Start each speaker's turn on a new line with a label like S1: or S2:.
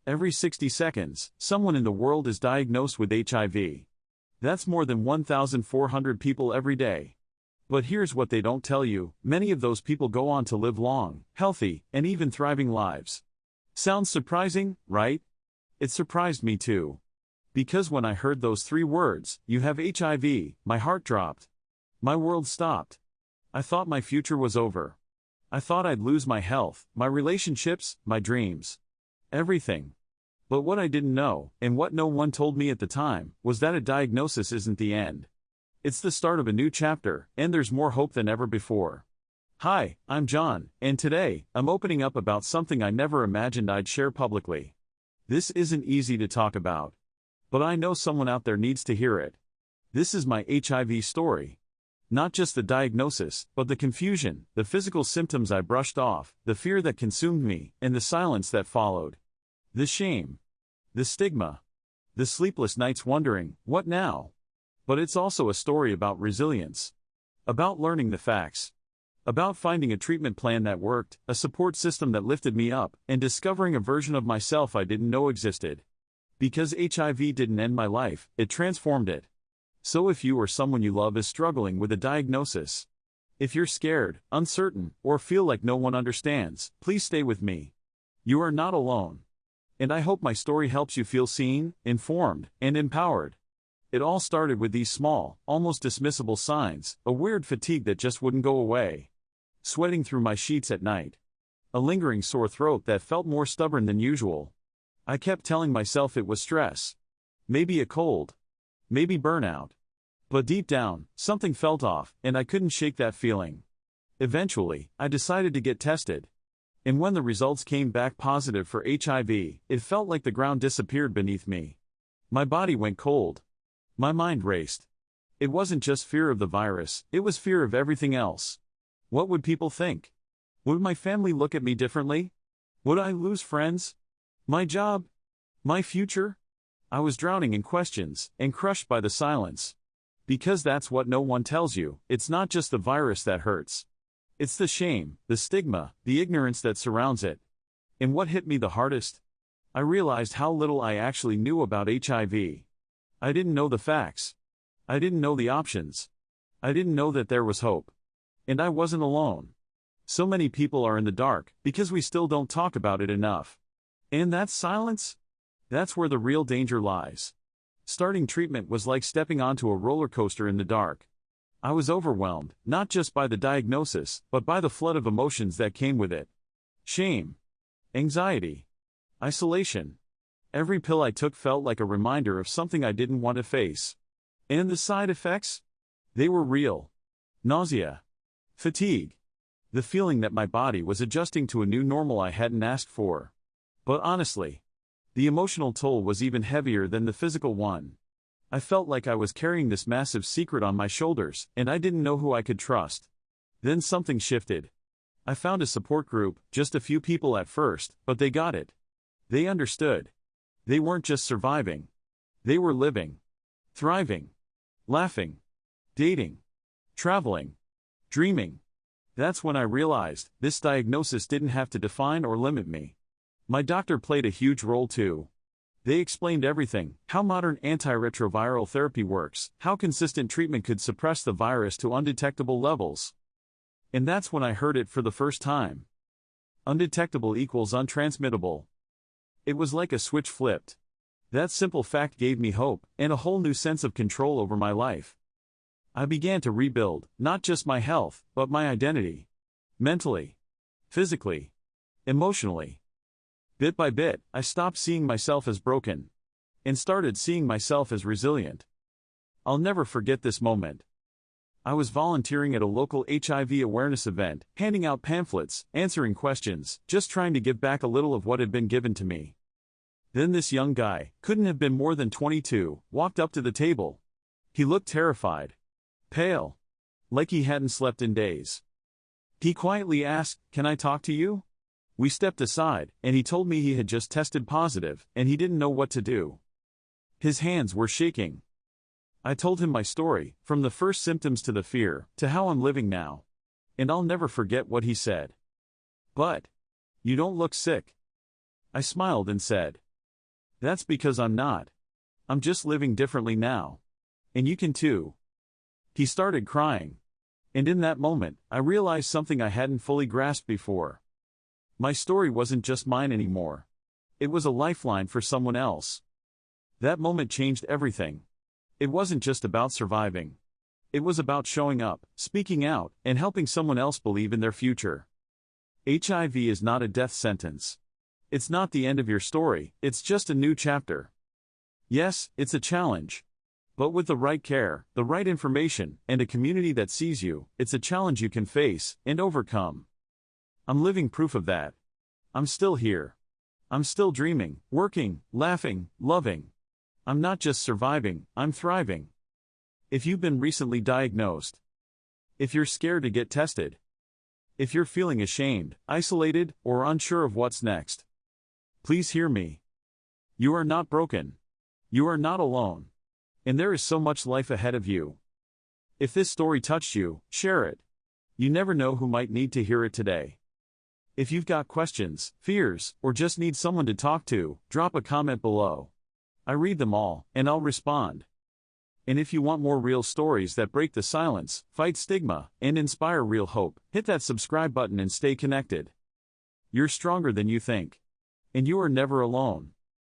S1: Every 60 seconds, someone in the world is diagnosed with HIV. That's more than 1,400 people every day. But here's what they don't tell you: many of those people go on to live long, healthy, and even thriving lives. Sounds surprising, right? It surprised me too. Because when I heard those 3 words, "you have HIV," my heart dropped. My world stopped. I thought my future was over. I thought I'd lose my health, my relationships, my dreams. Everything. But what I didn't know, and what no one told me at the time, was that a diagnosis isn't the end. It's the start of a new chapter, and there's more hope than ever before. Hi, I'm John, and today, I'm opening up about something I never imagined I'd share publicly. This isn't easy to talk about. But I know someone out there needs to hear it. This is my HIV story. Not just the diagnosis, but the confusion, the physical symptoms I brushed off, the fear that consumed me, and the silence that followed. The shame. The stigma. The sleepless nights wondering, what now? But it's also a story about resilience. About learning the facts. About finding a treatment plan that worked, a support system that lifted me up, and discovering a version of myself I didn't know existed. Because HIV didn't end my life, it transformed it. So if you or someone you love is struggling with a diagnosis, if you're scared, uncertain, or feel like no one understands, please stay with me. You are not alone. And I hope my story helps you feel seen, informed, and empowered. It all started with these small, almost dismissible signs: a weird fatigue that just wouldn't go away, sweating through my sheets at night, a lingering sore throat that felt more stubborn than usual. I kept telling myself it was stress, maybe a cold, maybe burnout. But deep down, something felt off, and I couldn't shake that feeling. Eventually, I decided to get tested. And when the results came back positive for HIV, it felt like the ground disappeared beneath me. My body went cold. My mind raced. It wasn't just fear of the virus, it was fear of everything else. What would people think? Would my family look at me differently? Would I lose friends? My job? My future? I was drowning in questions, and crushed by the silence. Because that's what no one tells you: it's not just the virus that hurts. It's the shame, the stigma, the ignorance that surrounds it. And what hit me the hardest? I realized how little I actually knew about HIV. I didn't know the facts. I didn't know the options. I didn't know that there was hope. And I wasn't alone. So many people are in the dark, because we still don't talk about it enough. And that silence? That's where the real danger lies. Starting treatment was like stepping onto a roller coaster in the dark. I was overwhelmed, not just by the diagnosis, but by the flood of emotions that came with it. Shame. Anxiety. Isolation. Every pill I took felt like a reminder of something I didn't want to face. And the side effects? They were real. Nausea. Fatigue. The feeling that my body was adjusting to a new normal I hadn't asked for. But honestly, the emotional toll was even heavier than the physical one. I felt like I was carrying this massive secret on my shoulders, and I didn't know who I could trust. Then something shifted. I found a support group, just a few people at first, but they got it. They understood. They weren't just surviving. They were living. Thriving. Laughing. Dating. Traveling. Dreaming. That's when I realized, this diagnosis didn't have to define or limit me. My doctor played a huge role too. They explained everything: how modern antiretroviral therapy works, how consistent treatment could suppress the virus to undetectable levels. And that's when I heard it for the first time. Undetectable equals untransmittable. It was like a switch flipped. That simple fact gave me hope, and a whole new sense of control over my life. I began to rebuild, not just my health, but my identity. Mentally. Physically. Emotionally. Bit by bit, I stopped seeing myself as broken, and started seeing myself as resilient. I'll never forget this moment. I was volunteering at a local HIV awareness event, handing out pamphlets, answering questions, just trying to give back a little of what had been given to me. Then this young guy, couldn't have been more than 22, walked up to the table. He looked terrified. Pale. Like he hadn't slept in days. He quietly asked, "Can I talk to you?" We stepped aside, and he told me he had just tested positive, and he didn't know what to do. His hands were shaking. I told him my story, from the first symptoms to the fear, to how I'm living now. And I'll never forget what he said. "But you don't look sick." I smiled and said, That's because I'm not. I'm just living differently now. And you can too. He started crying. And in that moment, I realized something I hadn't fully grasped before. My story wasn't just mine anymore. It was a lifeline for someone else. That moment changed everything. It wasn't just about surviving. It was about showing up, speaking out, and helping someone else believe in their future. HIV is not a death sentence. It's not the end of your story, it's just a new chapter. Yes, it's a challenge. But with the right care, the right information, and a community that sees you, it's a challenge you can face and overcome. I'm living proof of that. I'm still here. I'm still dreaming, working, laughing, loving. I'm not just surviving, I'm thriving. If you've been recently diagnosed, if you're scared to get tested, if you're feeling ashamed, isolated, or unsure of what's next, please hear me. You are not broken. You are not alone. And there is so much life ahead of you. If this story touched you, share it. You never know who might need to hear it today. If you've got questions, fears, or just need someone to talk to, drop a comment below. I read them all, and I'll respond. And if you want more real stories that break the silence, fight stigma, and inspire real hope, hit that subscribe button and stay connected. You're stronger than you think. And you are never alone.